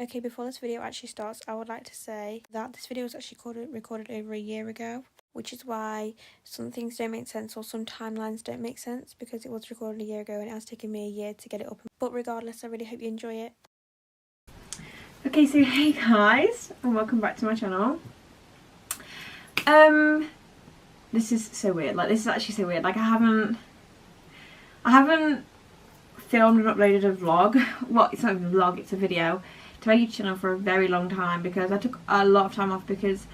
Okay, before this video actually starts, I would like to say that this video was actually recorded over a year ago, which is why some things don't make sense or some timelines don't make sense, because it was recorded a year ago and it has taken me a year to get it up. But regardless, I really hope you enjoy it. Okay, so hey guys, and welcome back to my channel. This is so weird. Like, this is actually so weird. Like, I haven't filmed and uploaded a vlog. Well, it's not even a vlog, it's a video to my YouTube channel for a very long time, because I took a lot of time off because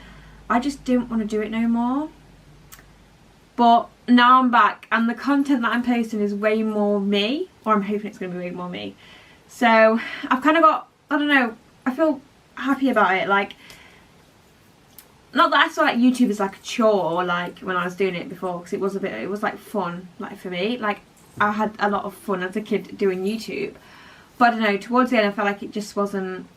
I just didn't want to do it no more. But now I'm back and the content that I'm posting is way more me, or I'm hoping it's going to be way more me. So I've kind of got, I don't know, I feel happy about it. Like, not that I saw like YouTube as like a chore, like when I was doing it before, because it was like fun, like for me. Like, I had a lot of fun as a kid doing YouTube. But I don't know, towards the end I felt like it just wasn't,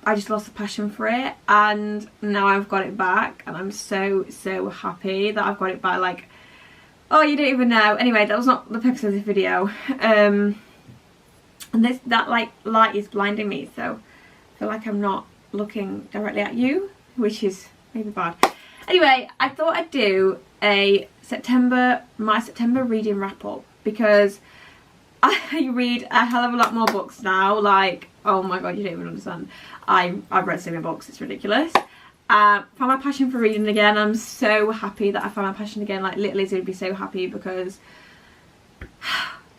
I just lost the passion for it, and now I've got it back and I'm so happy that I've got it back. Like, oh, you don't even know. Anyway, that was not the purpose of this video. And that like light is blinding me, so I feel like I'm not looking directly at you, which is maybe bad. Anyway, I thought I'd do my September reading wrap up, because I read a hell of a lot more books now. Like, oh my god, you don't even understand. I've read so many books, it's ridiculous. Found my passion for reading again. I'm so happy that I found my passion again. Like, little Izzy would be so happy, because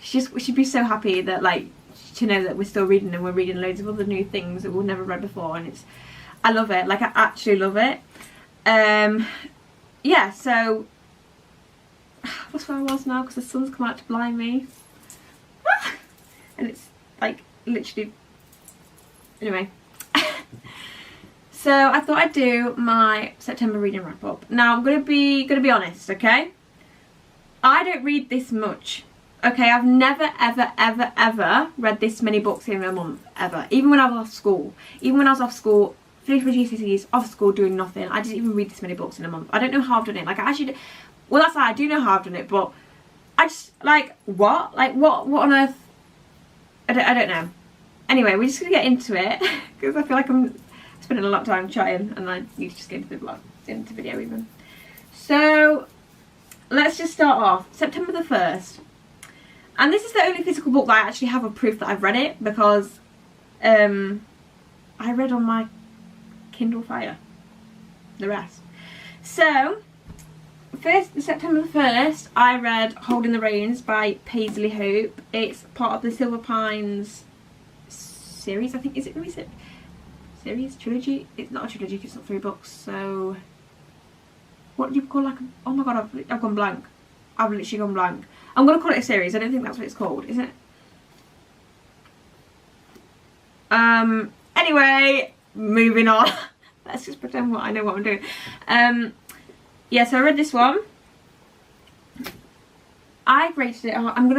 she'd be so happy that, like, to know that we're still reading, and we're reading loads of other new things that we've never read before, and I love it. Like, I actually love it. Yeah, so what's where I was now, because the sun's come out to blind me. And it's like literally, anyway. So I thought I'd do my September reading wrap up. Now I'm gonna be honest, okay? I don't read this much. Okay, I've never ever read this many books in a month, ever. Even when I was off school. Even when I was off school, finished my GCSEs, off school doing nothing, I didn't even read this many books in a month. I don't know how I've done it. Like, I actually, well, that's why I do know how I've done it, but I just, like, what? Like, what on earth? I don't know. Anyway, we're just gonna get into it, because I feel like I'm spending a lot of time chatting and I need to just get into the vlog, into the video even. So let's just start off. September the 1st. And this is the only physical book that I actually have a proof that I've read it, because I read on my Kindle Fire the rest. So September the 1st, I read Holding the Reins by Paisley Hope. It's part of the Silver Pines series, I think. Is it series? Trilogy? It's not a trilogy, it's not 3 books. So what do you call, like, oh my god, I've gone blank. I've literally gone blank. I'm going to call it a series. I don't think that's what it's called, is it? Anyway, moving on. Let's just pretend I know what I'm doing. Yeah, so I read this one. I rated it. Sorry, I'm a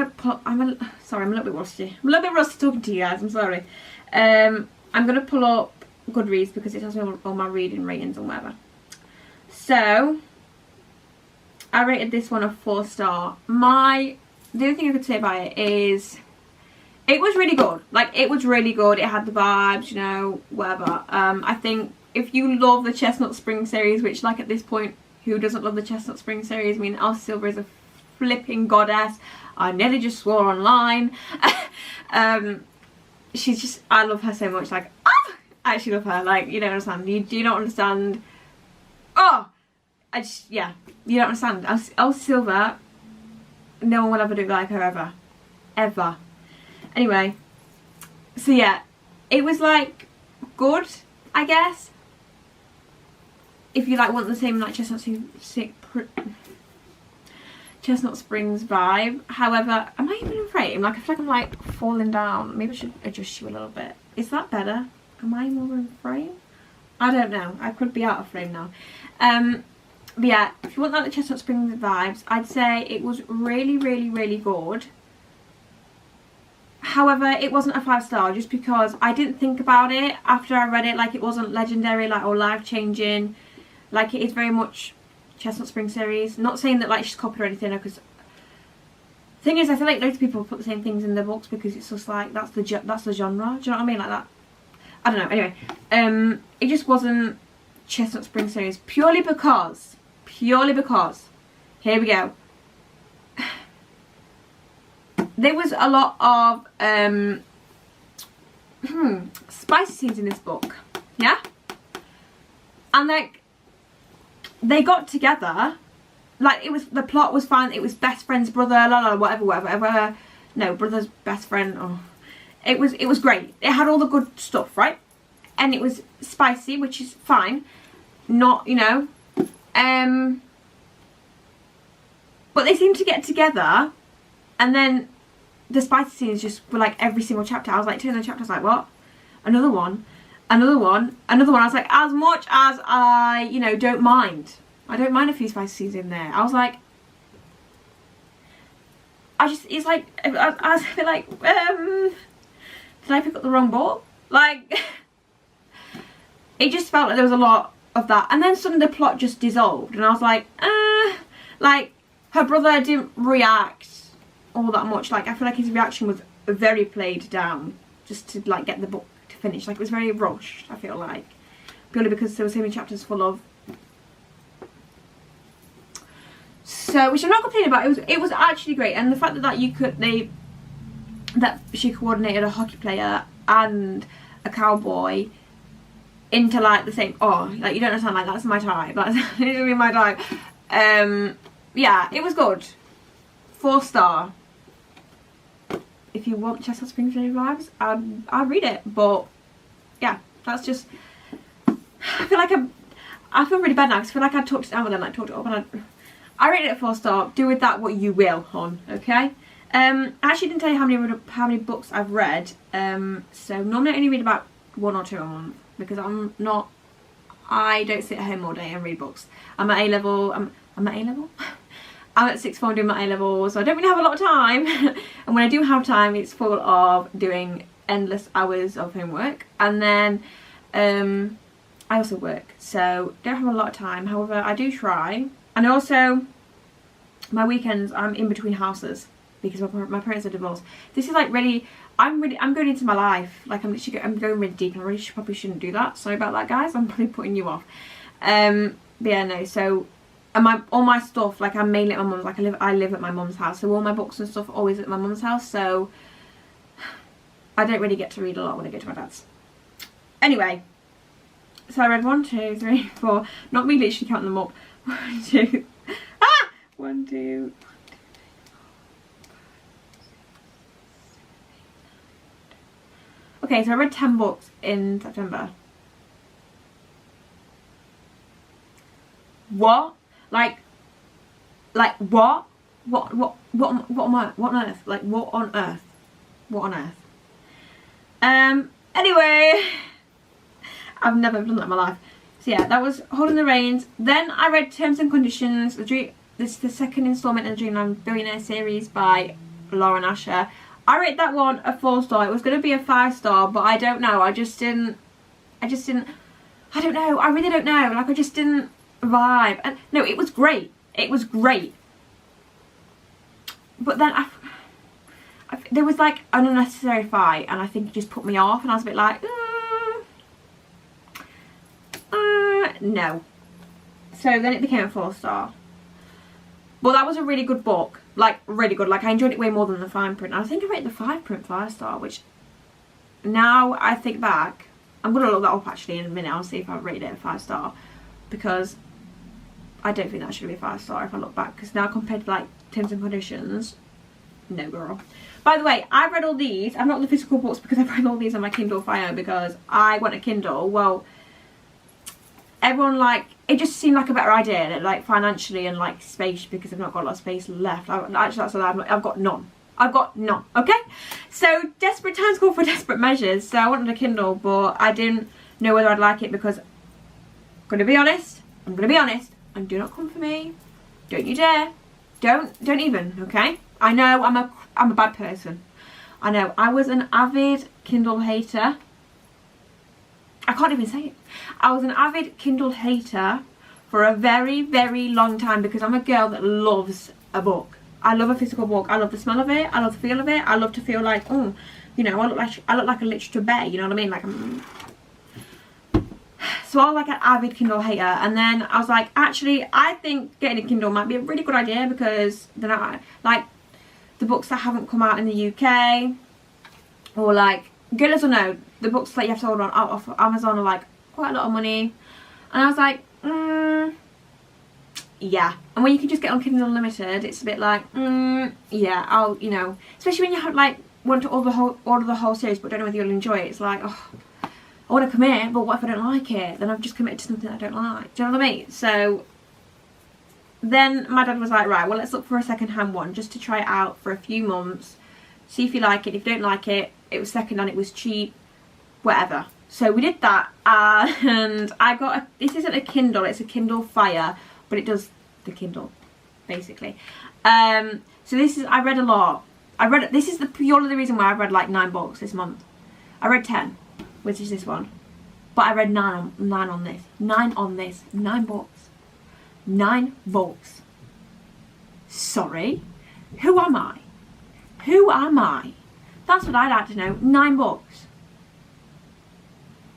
little bit rusty. I'm a little bit rusty talking to you guys. I'm sorry. I'm gonna pull up Goodreads, because it tells me all my reading ratings and whatever. So I rated this one a 4-star. The other thing I could say about it is it was really good. Like, it was really good. It had the vibes, you know, whatever. I think if you love the Chestnut Spring series, which, like, at this point, who doesn't love the Chestnut Spring series? I mean, Elsa Silver is a flipping goddess. I nearly just swore online. She's just, I love her so much. Like, I actually love her. Like, you don't understand. You do not understand. Oh, yeah, you don't understand. Elsa Silver, no one will ever do like her, ever. Ever. Anyway, so yeah, it was like good, I guess. If you like want the same like Chestnut Springs vibe. However, am I even in frame? Like, I feel like I'm like falling down. Maybe I should adjust you a little bit. Is that better? Am I more in frame? I don't know. I could be out of frame now. But yeah, if you want like the Chestnut Springs vibes, I'd say it was really good. However, it wasn't a 5-star, just because I didn't think about it after I read it. Like, it wasn't legendary, like, or life-changing. Like, it is very much Chestnut Spring series. Not saying that, like, she's copied or anything, because thing is, I feel like loads of people put the same things in their books, because it's just like, that's the genre. Do you know what I mean? Like that. I don't know, anyway. It just wasn't Chestnut Spring series purely because, here we go. There was a lot of spicy scenes in this book, yeah? And like, they got together, like, it was, the plot was fine, it was best friend's brother, la la, whatever, no, brother's best friend, oh. It was great, it had all the good stuff, right? And it was spicy, which is fine, not, you know, but they seemed to get together, and then the spicy scenes just were like every single chapter. I was like, turning the chapter, I was like, what? Another one. I was like, as much as I, you know, don't mind. I don't mind a few spicy scenes in there. I was like, it's like, I was a bit like, did I pick up the wrong book? Like, it just felt like there was a lot of that. And then suddenly the plot just dissolved. And I was like, like, her brother didn't react all that much. Like, I feel like his reaction was very played down just to like get the book to finish. Like, it was very rushed, I feel like, purely because there were so many chapters full of, so, which I'm not complaining about. It was actually great. And the fact that that she coordinated a hockey player and a cowboy into like the same, oh, like, you don't understand, like, that's my type, that's literally my type. Yeah, it was good. 4-star. If you want Chestnut Spring vibes, I'd read it. But yeah, that's just, I feel really bad now because I feel like I talked it down with them, like talked it up, and I rated it 4-star. Do with that what you will, hon. Okay. I actually didn't tell you how many books I've read. So normally I only read about 1 or 2 a month because I don't sit at home all day and read books. I'm at A-level. I'm at A-level. I'm at 6th form doing my A-level, so I don't really have a lot of time. And when I do have time, it's full of doing endless hours of homework. And then I also work, so don't have a lot of time. However, I do try. And also, my weekends, I'm in between houses because my parents are divorced. This is like really, I'm going into my life. Like, I'm going really deep, and I really probably shouldn't do that. Sorry about that, guys. I'm probably putting you off. But yeah, no. So, and all my stuff, like, I'm mainly at my mum's. Like, I live at my mum's house, so all my books and stuff are always at my mum's house. So, I don't really get to read a lot when I go to my dad's. Anyway, so I read 1, 2, 3, 4. Not me literally counting them up. 1, 2. 1, 2. Okay, so I read 10 books in September. What? Like what? What on earth? Like, what on earth? What on earth? Anyway, I've never done that in my life. So yeah, that was Holding the Reins. Then I read Terms and Conditions. This is the second installment in the Dreamland Billionaire series by Lauren Asher. I rate that one a 4-star. It was going to be a 5-star, but I don't know. I don't know. I really don't know. Like, I just didn't vibe. And no, it was great. It was great. But then there was like an unnecessary fight, and I think it just put me off, and I was a bit like, no. So then it became a 4-star. But that was a really good book. Like, really good. Like, I enjoyed it way more than the fine print. I think I rated the fine print 5-star, which now I think back, I'm going to look that up actually in a minute. I'll see if I rated it a 5-star, because I don't think that should be a 5-star if I look back, because now compared to like Terms and Conditions, no girl. By the way, I've read all these. I've not the physical books because I've read all these on my Kindle Fire because I want a Kindle. Well, everyone, like, it just seemed like a better idea, like, financially and like space, because I've not got a lot of space left. Actually, that's a lie. I've got none. Okay, so desperate times call for desperate measures. So I wanted a Kindle, but I didn't know whether I'd like it, because I'm gonna be honest, and do not come for me, don't you dare, don't even, okay? I know I'm a bad person. I know I was an avid Kindle hater. I can't even say it. I was an avid Kindle hater for a very, very long time, because I'm a girl that loves a book. I love a physical book. I love the smell of it. I love the feel of it. I love to feel like, oh, you know, I look like a literature bay. You know what I mean? Like, So I was like an avid Kindle hater, and then I was like, actually, I think getting a Kindle might be a really good idea, because then I like the books that haven't come out in the UK, or like, goodness or no, the books that you have to order on off of Amazon are like quite a lot of money, and I was like, yeah. And when you can just get on Kindle Unlimited, it's a bit like, yeah, I'll, you know, especially when you have like want to order the whole series but don't know whether you'll enjoy it. It's like, oh, I want to commit, but what if I don't like it? Then I've just committed to something that I don't like. Do you know what I mean? So then my dad was like, right, well, let's look for a second-hand one just to try it out for a few months, see if you like it. If you don't like it, it was second-hand, it was cheap, whatever. So we did that, and I got this isn't a Kindle, it's a Kindle Fire, but it does the Kindle, basically. So this is, I read a lot. This is purely the reason why I've read like 9 books this month. I read 10, which is this one, but I read 9 on this. 9 books. 9 books. Sorry, who am I? Who am I? That's what I'd like to know. 9 books.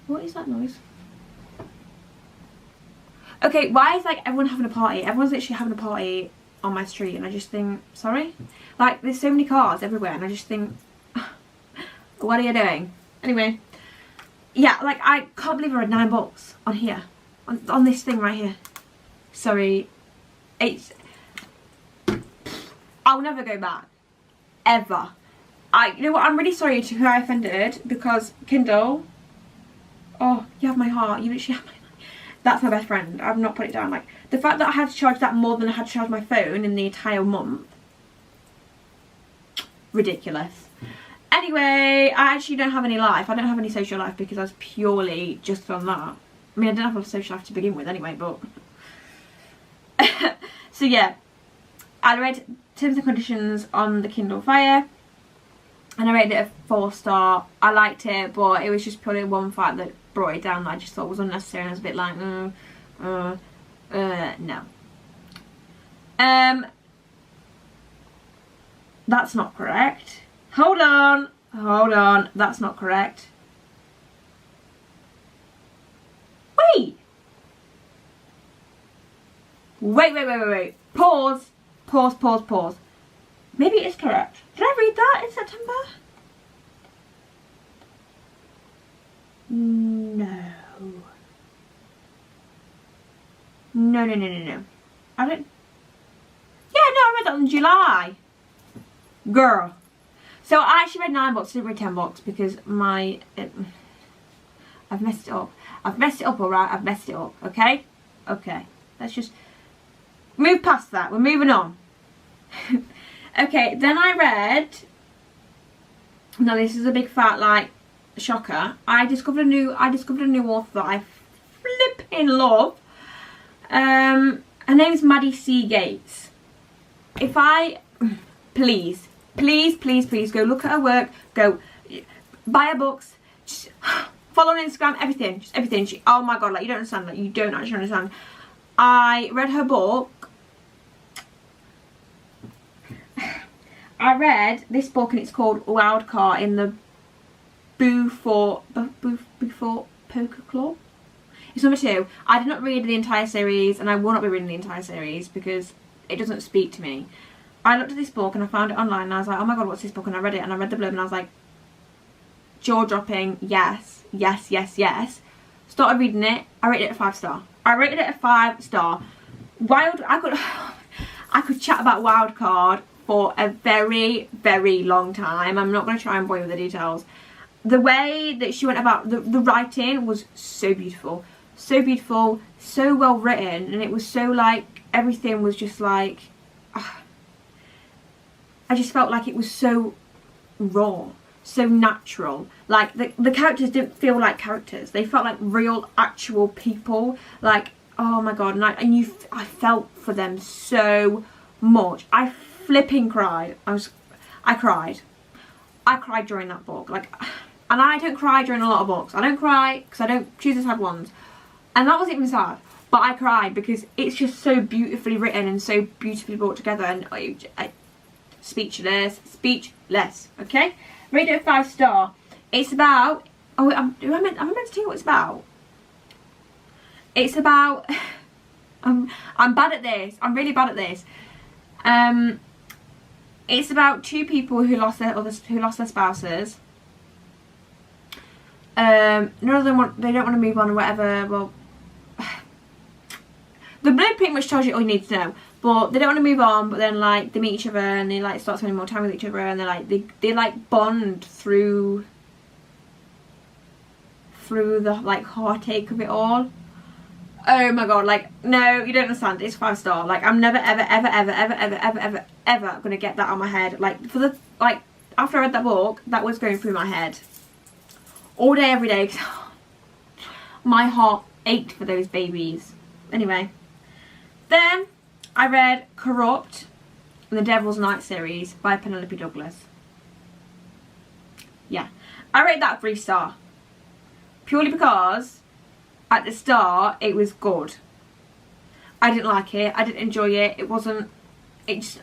What is that noise? Okay, why is like everyone having a party? Everyone's literally having a party on my street, and I just think, sorry? Like, there's so many cars everywhere, and I just think, what are you doing? Anyway, yeah, like, I can't believe I read 9 books on here. On this thing right here. Sorry. I'll never go back. Ever. You know what, I'm really sorry to who I offended, because Kindle, oh, you have my heart. You literally have my heart. That's my best friend. I've not put it down. Like, the fact that I had to charge that more than I had to charge my phone in the entire month. Ridiculous. Anyway, I actually don't have any life. I don't have any social life, because I was purely just on that. I mean, I didn't have a social life to begin with anyway, but... So yeah, I read Terms and Conditions on the Kindle Fire, and I rated it a 4-star. I liked it, but it was just purely one fact that brought it down that I just thought was unnecessary, and I was a bit like, no. That's not correct. Hold on, that's not correct. Wait. Pause. Maybe it is correct. Did I read that in September? No. No. I don't... Yeah, no, I read that in July. Girl. So I actually read 9 books, I didn't read 10 books, because my... I've messed it up. Alright? I've messed it up, okay? Okay. Let's just... move past that. We're moving on. Okay, then I read... Now this is a big fat, like, shocker. I discovered a new author that I flipping love. Her name is Maddie C. Gates. If I... Please go look at her work. Go buy her books. Just follow on Instagram. Everything. Just everything. Oh my god, like, you don't understand. Like, you don't actually understand. I read her book. I read this book, and it's called Wildcard in the Beaufort Poker Club. It's number 2. I did not read the entire series, and I will not be reading the entire series because it doesn't speak to me. I looked at this book and I found it online, and I was like, oh my god, what's this book? And I read it, and I read the blurb, and I was like, jaw-dropping, yes. Started reading it. I rated it a 5-star. I could chat about Wildcard for a very, very long time. I'm not going to try and bore you with the details. The way that she went about the writing was so beautiful, so well written, and it was so like, everything was just like, I just felt like it was so raw, so natural. Like, the characters didn't feel like characters. They felt like real, actual people. Like, oh my god, and I felt for them so much. I flipping cried. I cried during that book. Like, and I don't cry during a lot of books. I don't cry because I don't choose the sad ones. And that wasn't even sad. But I cried because it's just so beautifully written and so beautifully brought together, and speechless, okay? Rate it a 5-star. It's about... Oh, am I meant to tell you what it's about? It's about I'm bad at this. I'm really bad at this. It's about two people who lost their spouses. None of them they don't want to move on or whatever. Well, the blurb pretty much tells you all you need to know. But they don't want to move on, but then like they meet each other and they like start spending more time with each other, and they like bond through the like heartache of it all. Oh my god, like, no, you don't understand. It's 5-star. Like, I'm never ever gonna get that on my head. Like, after I read that book, that was going through my head all day, every day. My heart ached for those babies. Anyway, then I read Corrupt and the Devil's Night series by Penelope Douglas. Yeah, I rate that 3-star purely because at the start it was good. I didn't like it. I didn't enjoy it. It's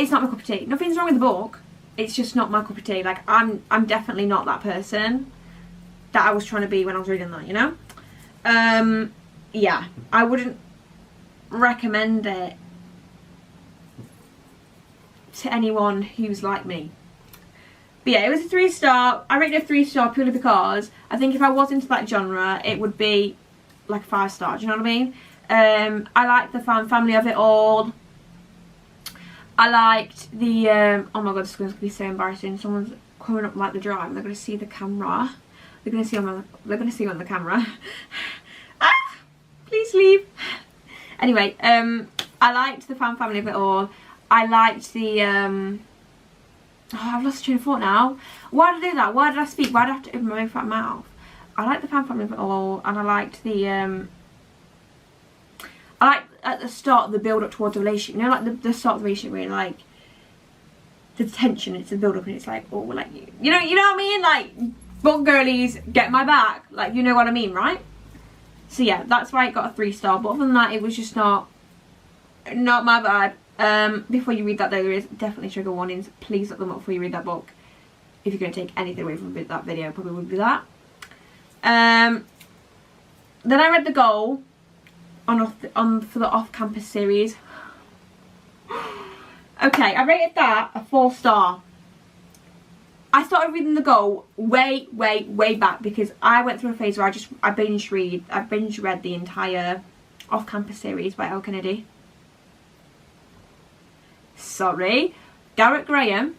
not my cup of tea. Nothing's wrong with the book. It's just not my cup of tea. Like, I'm definitely not that person that I was trying to be when I was reading that, you know? Yeah, I wouldn't recommend it to anyone who's like me. But yeah, it was a 3-star. I rated it a 3-star purely because I think if I was into that genre, it would be like a 5-star. Do you know what I mean? I liked the family of it all. I liked the oh my god, this is going to be so embarrassing. Someone's coming up like the drive and they're going to see the camera. They're going to see me on the camera. Ah, please leave. Anyway, I liked the family of it all. I liked the oh, I've lost the train of thought now. Why did I do that? Why did I speak? Why did I have to open my fat mouth? I liked the family of it all, and I liked the I like at the start the build up towards the relationship. You know, like the start of the relationship where like the tension, it's the build up, and it's like, oh, like you know what I mean? Like, book girlies, get my back. Like, you know what I mean, right? So yeah, that's why it got a 3-star. But other than that, it was just not my vibe. Before you read that though, there is definitely trigger warnings. Please look them up before you read that book. If you're going to take anything away from that video, probably would be that. Then I read The Goal for the off-campus series. Okay, I rated that a 4-star. I started reading The Goal way back because I went through a phase where I binge read the entire off-campus series by Elle Kennedy. Sorry, Garrett Graham.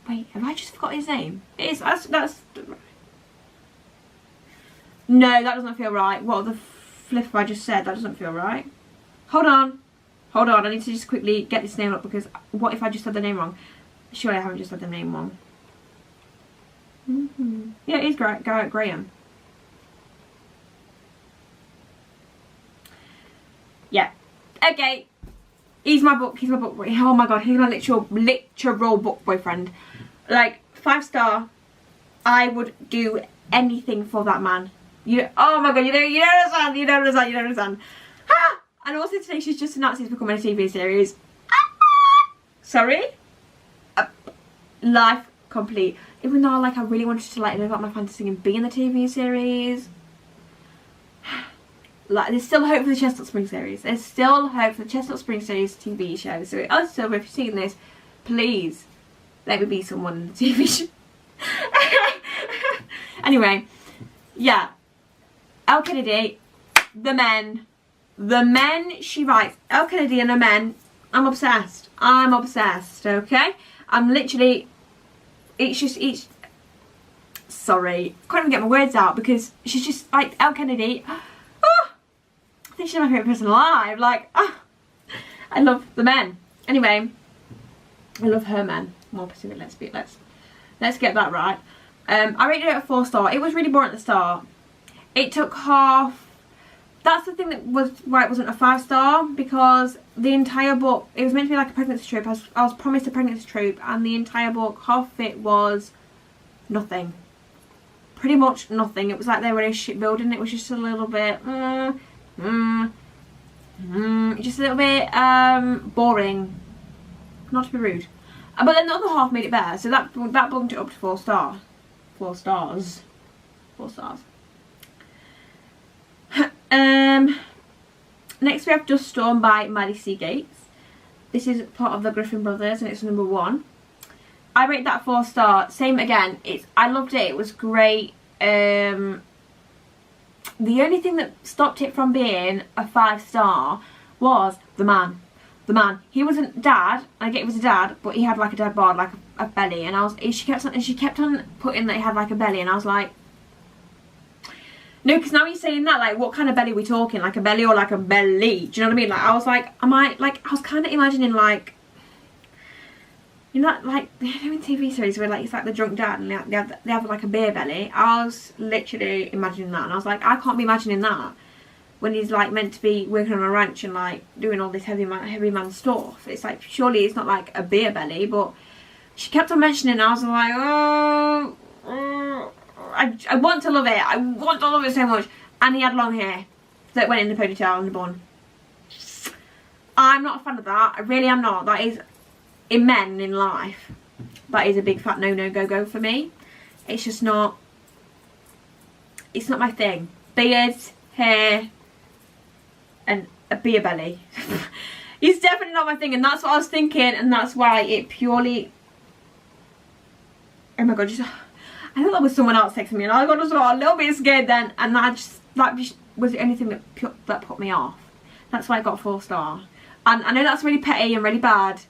Wait, have I just forgot his name? It is. That's. No, that doesn't feel right. What the flip have I just said? That doesn't feel right. Hold on. I need to just quickly get this name up because what if I just said the name wrong? Surely I haven't just said the name wrong. Yeah, it is Garrett Graham. Yeah. Okay. He's my book. Oh my god, he's my literal book boyfriend. Like, 5-star. I would do anything for that man. Oh my god, you don't understand. Ah! And also today she's just announced it's becoming a TV series. Sorry? Life complete. Even though like I really wanted to like live out my fantasy and be in the TV series. Like, there's still hope for the Chestnut Spring series. There's still hope for the Chestnut Spring series TV show. So also, if you're seeing this, please let me be someone in the TV show. Anyway, yeah. Elle Kennedy, the men she writes. Elle Kennedy and the men. I'm obsessed. Okay, I'm literally. It's sorry, can't even get my words out because she's just like Elle Kennedy. I think she's my favourite person alive. Like, I love the men. Anyway, I love her men more specifically. Let's get that right. I rated it a 4-star. It was really boring at the start. It took half. That's the thing that was why it wasn't a 5-star, because the entire book, it was meant to be like a pregnancy trope. I was promised a pregnancy trope, and the entire book, half of it was nothing. Pretty much nothing. It was like their relationship building. It was just a little bit. Just a little bit boring, not to be rude, but then the other half made it better, so that bumped it up to 4 stars. Next we have Dust Storm by Maddie C. Gates. This is part of the Griffin Brothers and it's number 1. I rate that 4-star. Same again. I loved it. It was great. The only thing that stopped it from being a 5-star was the man. The man. He wasn't dad. I get it was a dad, but he had like a dad bod, like a belly. And she kept on putting that he had like a belly, and I was like, no, because now you're saying that, like, what kind of belly are we talking? Like a belly or like a belly? Do you know what I mean? Like, I was like, I was kind of imagining, like, you know, like, in TV series where, like, it's like the drunk dad and they have like, a beer belly. I was literally imagining that. And I was like, I can't be imagining that when he's, like, meant to be working on a ranch and, like, doing all this heavy man stuff. It's like, surely it's not, like, a beer belly. But she kept on mentioning it, and I was like, oh... I want to love it. I want to love it so much. And he had long hair that went in the ponytail and the bun. I'm not a fan of that. I really am not. That is, in men in life, that is a big fat no go for me. It's just not. It's not my thing. Beards, hair, and a beer belly. It's definitely not my thing, and that's what I was thinking, and that's why it purely. Oh my god! I thought that was someone else texting me, and I got a little bit scared then, and that just was the only thing that put me off. That's why I got 4-star. And I know that's really petty and really bad,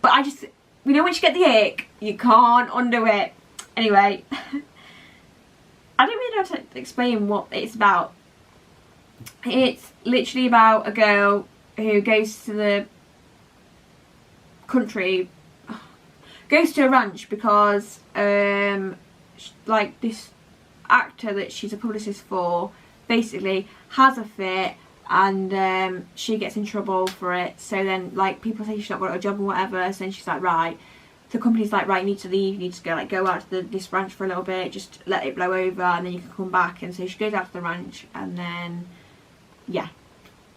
but I just, you know, once you get the ick, you can't undo it. Anyway, I don't really know how to explain what it's about. It's literally about a girl who goes to the country, goes to a ranch because like this actor that she's a publicist for basically has a fit, and she gets in trouble for it. So then, like, people say she's not got a job or whatever, so then she's like, right, the company's like, right, you need to leave, you need to go out to this ranch for a little bit, just let it blow over and then you can come back. And so she goes out to the ranch, and then yeah,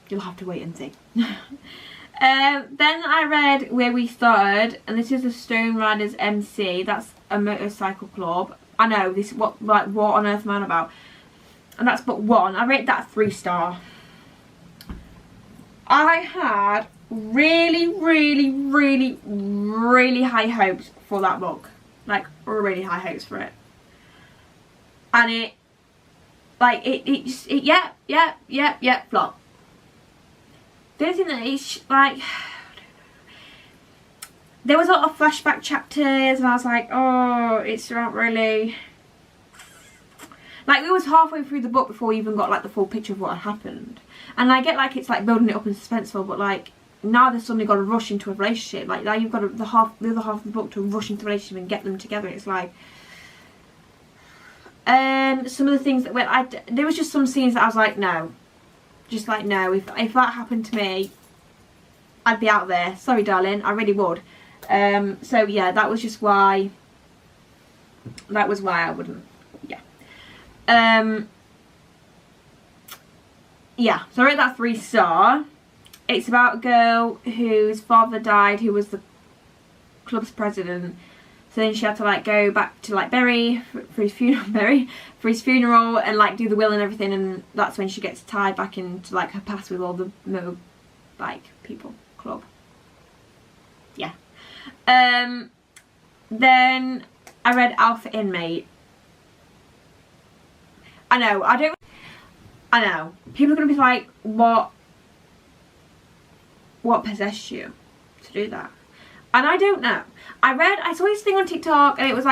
you'll have to wait and see. Then I read Where We Started, and this is the Stone Riders MC. That's a motorcycle club. I know this. What on earth am I on about? And that's book 1. I rate that 3-star. I had really high hopes for that book, like really high hopes for it, and it flop. The only thing that is like, there was a lot of flashback chapters, and I was like, oh, it's not really, like, we was halfway through the book before we even got like the full picture of what had happened. And I get, like, it's like building it up and suspenseful, but like now they've suddenly got to rush into a relationship. Like now you've got the other half of the book to rush into a relationship and get them together. It's like, some of the things that there was just some scenes that I was like, no. Just like, no, if that happened to me, I'd be out there. Sorry, darling, I really would. So yeah, that was just why. That was why I wouldn't. Yeah. Yeah. So I rate that 3-star. It's about a girl whose father died, who was the club's president. So then she had to like go back to like Bury for his funeral, and like do the will and everything, and that's when she gets tied back into like her past with all the motorbike people club. Yeah. Then I read Alpha Inmate. I know. People are gonna be like, what possessed you to do that? And I don't know. I saw this thing on TikTok, and it was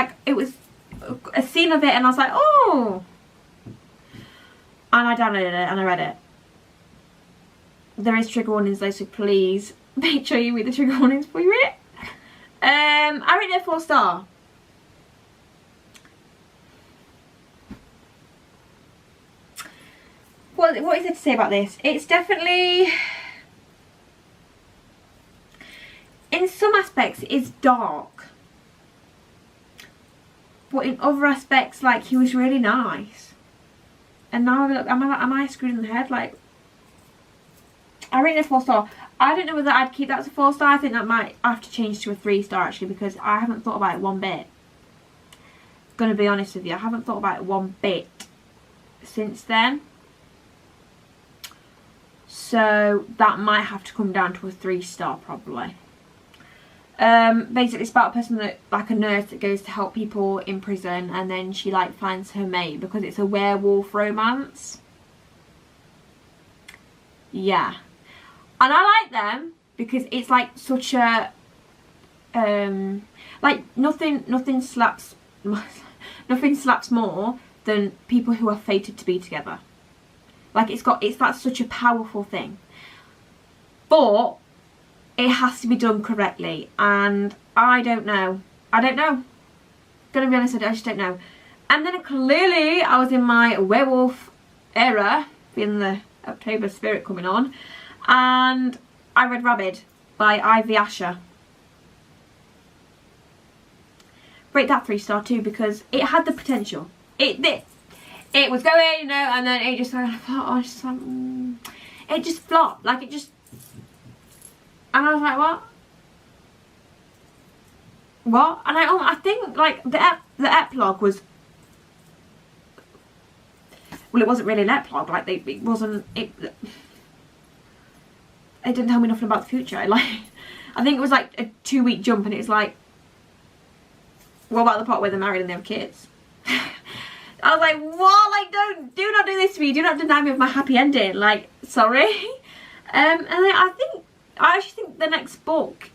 a scene of it, and I was like, oh. And I downloaded it and I read it. There is trigger warnings though, so please make sure you read the trigger warnings before you read it. I rated it 4-star. What is there to say about this? It's definitely, in some aspects, it's dark. But in other aspects, like, he was really nice. And now, look, am I screwed in the head? Like, I rate it 4-star. I don't know whether I'd keep that as a 4-star. I think that might have to change to a 3-star, actually, because I haven't thought about it one bit. Gonna be honest with you, I haven't thought about it one bit since then. so that might have to come down to a 3-star probably. Basically it's about a person that, like a nurse that goes to help people in prison, and then she like finds her mate because it's a werewolf romance. Yeah, and I like them because it's like such a like nothing slaps nothing slaps more than people who are fated to be together. Like that's such a powerful thing, but it has to be done correctly, and I don't know. Gonna be honest, I just don't know. And then clearly I was in my werewolf era, feeling the October spirit coming on, and I read Rabid by Ivy Asher. Rate that 3-star too, because it had the potential. It was going, you know, and then it just like, it just flopped. Like it just, and I was like, what? And I think like the epilogue was, well, it wasn't really an epilogue. Like it didn't tell me nothing about the future. Like I think it was like a 2-week jump, and it's like, what about the part where they're married and they have kids? I was like, what? Like, do not do this to me. Do not deny me of my happy ending. Like, sorry. And then I actually think the next book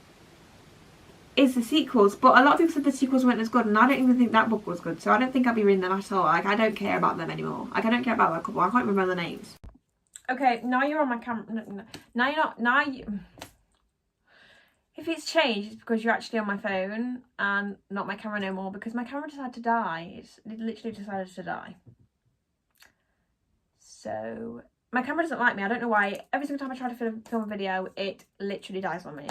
is the sequels, but a lot of people said the sequels weren't as good, and I don't even think that book was good, so I don't think I'll be reading them at all. Like, I don't care about them anymore. Like, I don't care about that couple. I can't remember the names. Okay, now you're on my camera. No, now you're not. Now you. If it's changed, it's because you're actually on my phone and not my camera no more, because my camera decided to die. It literally decided to die. So my camera doesn't like me. I don't know why. Every single time I try to film a video, it literally dies on me.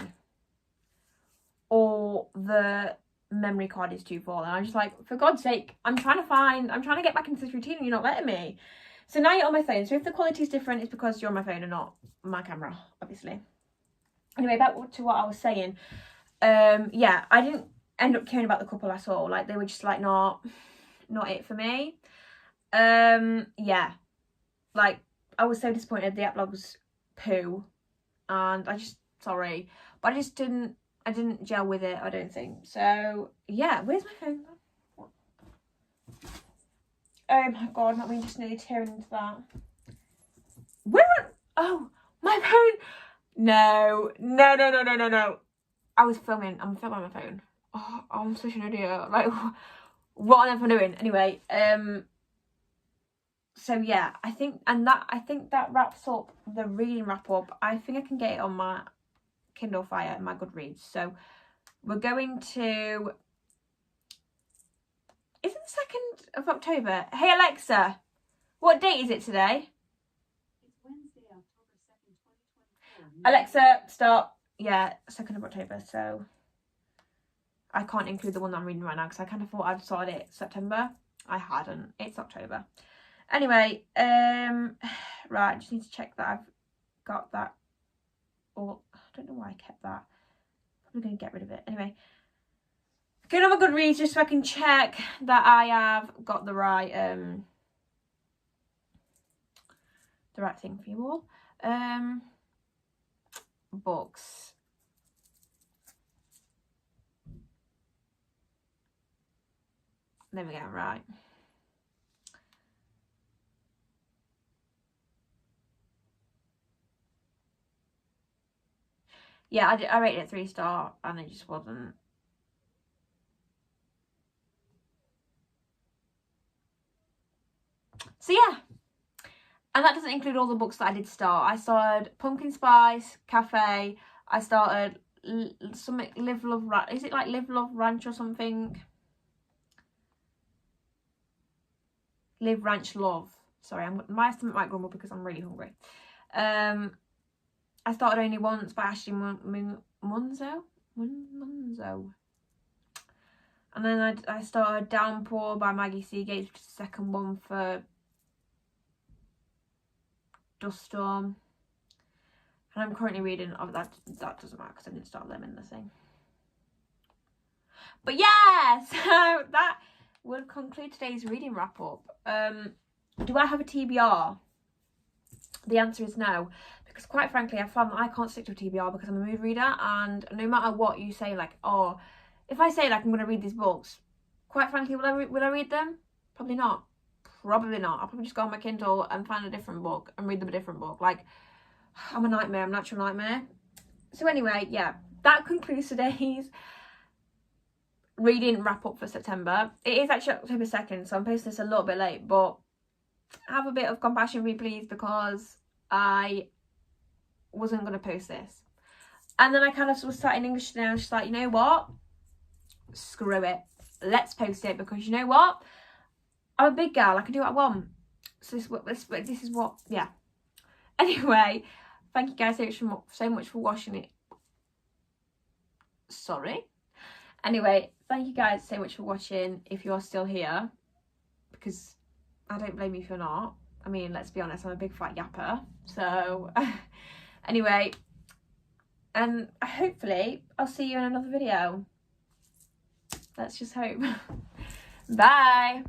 Or the memory card is too full. And I'm just like, for God's sake, I'm trying to get back into this routine and you're not letting me. So now you're on my phone. So if the quality is different, it's because you're on my phone and not my camera, obviously. Anyway, back to what I was saying. Yeah, I didn't end up caring about the couple at all. Like, they were just like not it for me. Yeah, like I was so disappointed. The epilogue was poo, and I didn't gel with it, I don't think. So yeah, where's my phone? Oh my God, not me just nearly tearing into that. Oh, my phone. No. I was filming. I'm filming on my phone. Oh, I'm such an idiot. Like, what on earth am I doing? Anyway, so yeah, I think that wraps up the reading wrap up. I think I can get it on my Kindle Fire and my Goodreads. So we're going to. Is it the 2nd of October? Hey Alexa, what date is it today? Alexa, stop. Yeah, 2nd of October, so I can't include the one that I'm reading right now because I kind of thought I'd started it September. I hadn't. It's October. Anyway, right, I just need to check that I've got that. Or, I don't know why I kept that. I'm going to get rid of it. Anyway, going on my Goodreads just so I can check that I have got the right thing for you all. Books. There we go, right. Yeah, I rated it 3-star and it just wasn't. So yeah. And that doesn't include all the books that I did start. I started Pumpkin Spice Cafe. I started something Live Love Ranch. Is it like Live Love Ranch or something? Live Ranch Love. Sorry, my stomach might grumble because I'm really hungry. I started Only Once by Ashley Munzo. And then I started Downpour by Maggie Seagate, which is the second one for Duststorm. And I'm currently reading, oh, that doesn't matter because I didn't start them in the thing. But yeah, so that will conclude today's reading wrap up. Do I have a TBR? The answer is no, because quite frankly I found that I can't stick to a TBR because I'm a mood reader, and no matter what you say, like, oh, if I say like I'm going to read these books, quite frankly, will I read them? Probably not. Probably not. I'll probably just go on my Kindle and find a different book and read them a different book. Like, I'm a nightmare. I'm a natural nightmare. So anyway, yeah, that concludes today's reading wrap up for September. It is actually October 2nd, so I'm posting this a little bit late, but have a bit of compassion for me, please, because I wasn't going to post this. And then I kind of was sat in English today and I was just like, you know what? Screw it. Let's post it, because you know what? I'm a big girl. I can do what I want. So this is what, yeah. Anyway, thank you guys so much for watching it. Sorry. Anyway, thank you guys so much for watching, if you're still here, because I don't blame you if you're not. I mean, let's be honest, I'm a big fat yapper. So, anyway, and hopefully I'll see you in another video. Let's just hope. Bye.